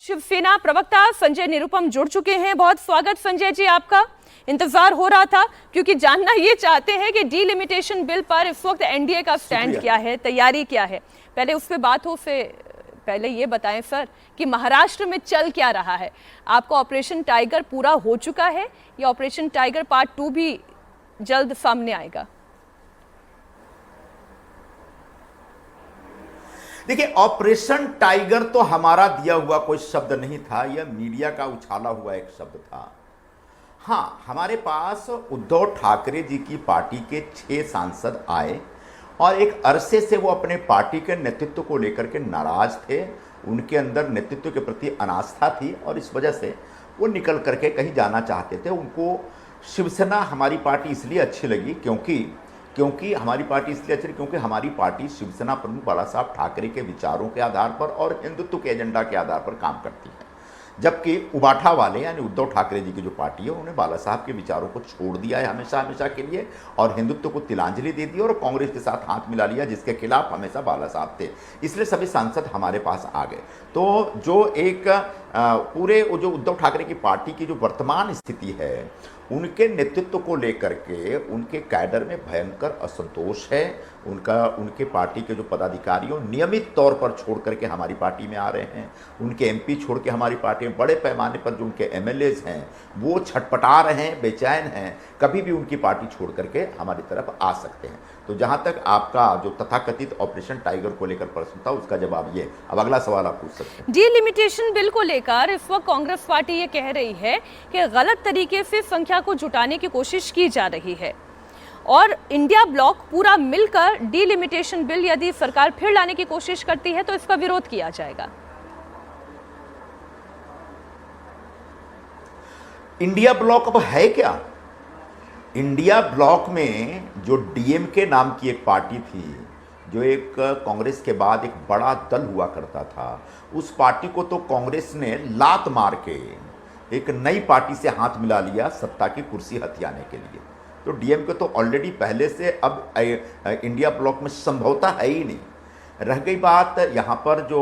शिवसेना प्रवक्ता संजय निरुपम जुड़ चुके हैं। बहुत स्वागत संजय जी आपका। इंतजार हो रहा था क्योंकि जानना ये चाहते हैं कि डीलिमिटेशन बिल पर इस वक्त एनडीए का स्टैंड क्या है, तैयारी क्या है। पहले उस पर बात हो, से पहले ये बताएं सर कि महाराष्ट्र में चल क्या रहा है। आपका ऑपरेशन टाइगर पूरा हो चुका है या ऑपरेशन टाइगर पार्ट 2 भी जल्द सामने आएगा? देखिए, ऑपरेशन टाइगर तो हमारा दिया हुआ कोई शब्द नहीं था, यह मीडिया का उछाला हुआ एक शब्द था। हाँ, हमारे पास उद्धव ठाकरे जी की पार्टी के 6 सांसद आए और एक अरसे से वो अपने पार्टी के नेतृत्व को लेकर के नाराज थे। उनके अंदर नेतृत्व के प्रति अनास्था थी और इस वजह से वो निकल करके कहीं जाना चाहते थे। उनको शिवसेना हमारी पार्टी इसलिए अच्छी लगी क्योंकि हमारी पार्टी इसलिए अच्छी, क्योंकि हमारी पार्टी शिवसेना प्रमुख बाला साहब ठाकरे के विचारों के आधार पर और हिंदुत्व के एजेंडा के आधार पर काम करती है। जबकि उबाठा वाले यानी उद्धव ठाकरे जी की जो पार्टी है उन्होंने बाला साहब के विचारों को छोड़ दिया है हमेशा के लिए और हिंदुत्व को तिलांजलि दे दी और कांग्रेस के साथ हाथ मिला लिया, जिसके खिलाफ हमेशा बाला साहब थे। इसलिए सभी सांसद हमारे पास आ गए। तो जो एक पूरे जो उद्धव ठाकरे की पार्टी की जो वर्तमान स्थिति है, उनके नेतृत्व को लेकर के उनके कैडर में भयंकर असंतोष है। उनके पार्टी के जो पदाधिकारियों नियमित तौर पर छोड़ करके हमारी पार्टी में आ रहे हैं। उनके एमपी छोड़ के हमारी पार्टी में बड़े पैमाने पर जो उनके एमएलएज हैं वो छटपटा रहे हैं, बेचैन हैं, कभी भी उनकी पार्टी छोड़ करके हमारी तरफ आ सकते हैं। तो जहां तक आपका जो तथाकथित ऑपरेशन टाइगर को लेकर प्रश्न था, उसका जवाब ये। अब अगला सवाल आप पूछ सकते हैं। डीलिमिटेशन बिल को लेकर इस वक्त कांग्रेस पार्टी ये कह रही है कि गलत तरीके से संख्या को जुटाने की कोशिश की जा रही है और इंडिया ब्लॉक पूरा मिलकर डीलिमिटेशन बिल यदि सरकार फिर लाने की कोशिश करती है तो इसका विरोध किया जाएगा। इंडिया ब्लॉक अब है क्या? इंडिया ब्लॉक में जो डीएमके नाम की एक पार्टी थी, जो एक कांग्रेस के बाद एक बड़ा दल हुआ करता था, उस पार्टी को तो कांग्रेस ने लात मार के एक नई पार्टी से हाथ मिला लिया सत्ता की कुर्सी हथियाने के लिए। तो डीएमके तो ऑलरेडी पहले से अब इंडिया ब्लॉक में संभवतः है ही नहीं। रह गई बात यहाँ पर जो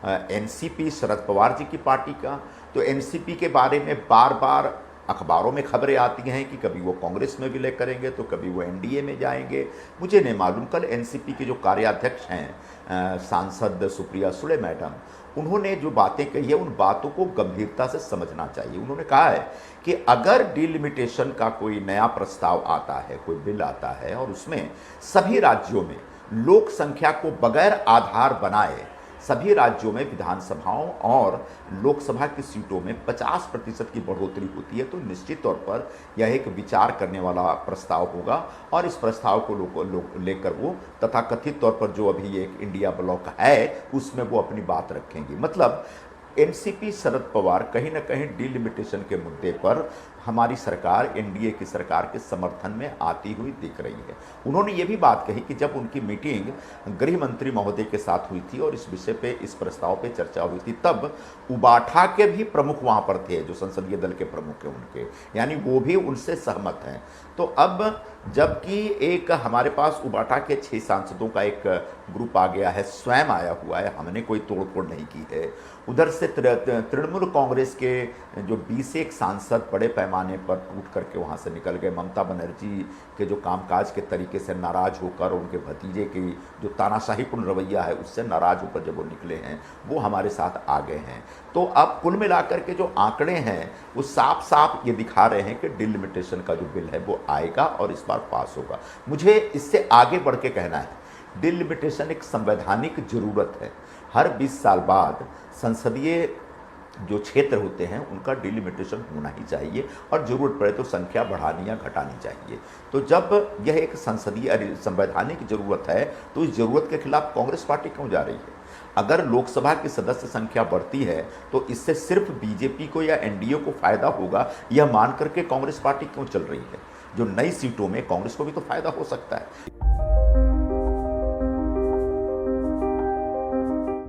एनसीपी शरद पवार जी की पार्टी का, तो एनसीपी के बारे में बार बार अखबारों में खबरें आती हैं कि कभी वो कांग्रेस में विलय करेंगे तो कभी वो एनडीए में जाएंगे। मुझे नहीं मालूम। कल एनसीपी के जो कार्याध्यक्ष हैं सांसद सुप्रिया सुले मैडम, उन्होंने जो बातें कही है उन बातों को गंभीरता से समझना चाहिए। उन्होंने कहा है कि अगर डीलिमिटेशन का कोई नया प्रस्ताव आता है, कोई बिल आता है और उसमें सभी राज्यों में लोक संख्या को बगैर आधार बनाए सभी राज्यों में विधानसभाओं और लोकसभा की सीटों में 50% की बढ़ोतरी होती है, तो निश्चित तौर पर यह एक विचार करने वाला प्रस्ताव होगा और इस प्रस्ताव को लेकर वो तथाकथित तौर पर जो अभी एक इंडिया ब्लॉक है उसमें वो अपनी बात रखेंगी। मतलब एनसीपी शरद पवार कहीं ना कहीं डीलिमिटेशन के मुद्दे पर हमारी सरकार, एनडीए की सरकार के समर्थन में आती हुई दिख रही है। उन्होंने ये भी बात कही कि जब उनकी मीटिंग गृह मंत्री महोदय के साथ हुई थी और इस विषय पे, इस प्रस्ताव पे चर्चा हुई थी, तब उबाठा के भी प्रमुख वहाँ पर थे, जो संसदीय दल के प्रमुख हैं उनके, यानी वो भी उनसे सहमत हैं। तो अब जबकि एक हमारे पास उबाठा के 6 सांसदों का एक ग्रुप आ गया है, स्वयं आया हुआ है, हमने कोई तोड़फोड़ नहीं की है। उधर से तृणमूल कांग्रेस के जो 21 सांसद बड़े पैमाने पर टूट करके वहाँ से निकल गए। ममता बनर्जी के जो कामकाज के तरीके से नाराज होकर, उनके भतीजे की जो तानाशाहीपूर्ण रवैया है उससे नाराज होकर जब वो निकले हैं, वो हमारे साथ आ गए हैं। तो अब कुल मिलाकर के जो आंकड़े हैं वो साफ साफ ये दिखा रहे हैं कि डीलिमिटेशन का जो बिल है वो आएगा और इस बार पास होगा। मुझे इससे आगे बढ़ के कहना है, डीलिमिटेशन एक संवैधानिक जरूरत है। हर 20 साल बाद संसदीय जो क्षेत्र होते हैं उनका डिलिमिटेशन होना ही चाहिए और ज़रूरत पड़े तो संख्या बढ़ानी या घटानी चाहिए। तो जब यह एक संसदीय संवैधानिक ज़रूरत है तो इस ज़रूरत के खिलाफ कांग्रेस पार्टी क्यों जा रही है? अगर लोकसभा की सदस्य संख्या बढ़ती है तो इससे सिर्फ बीजेपी को या एनडीए को फायदा होगा, यह मान करके कांग्रेस पार्टी क्यों चल रही है? जो नई सीटों में कांग्रेस को भी तो फायदा हो सकता है।